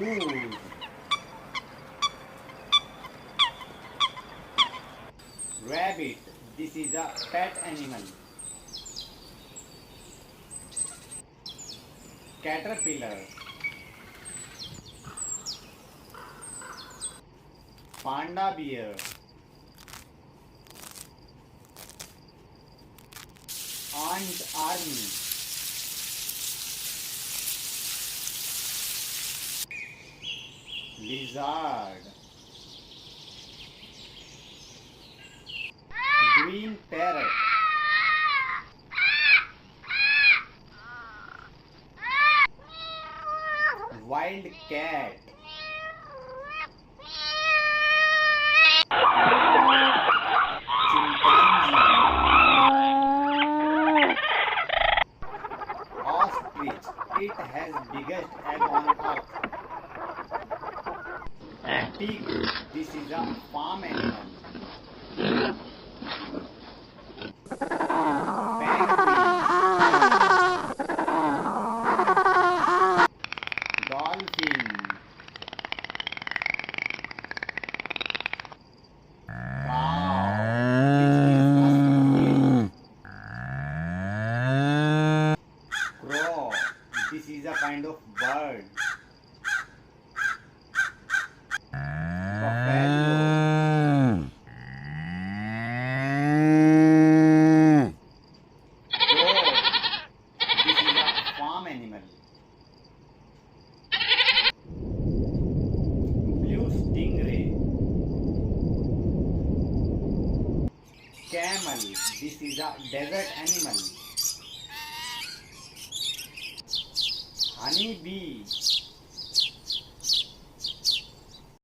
Moose. Rabbit. This is a pet animal. Caterpillar. Panda bear. Ant army. Lizard. Green parrot. Wild cat. Ostrich. It has biggest egg on earth. Pig. This is a farm animal. Dolphin. Crow. This is a kind of bird. Buffalo. Dog. This is a farm animal. Blue stingray. Camel. This is a desert animal. Honey bee.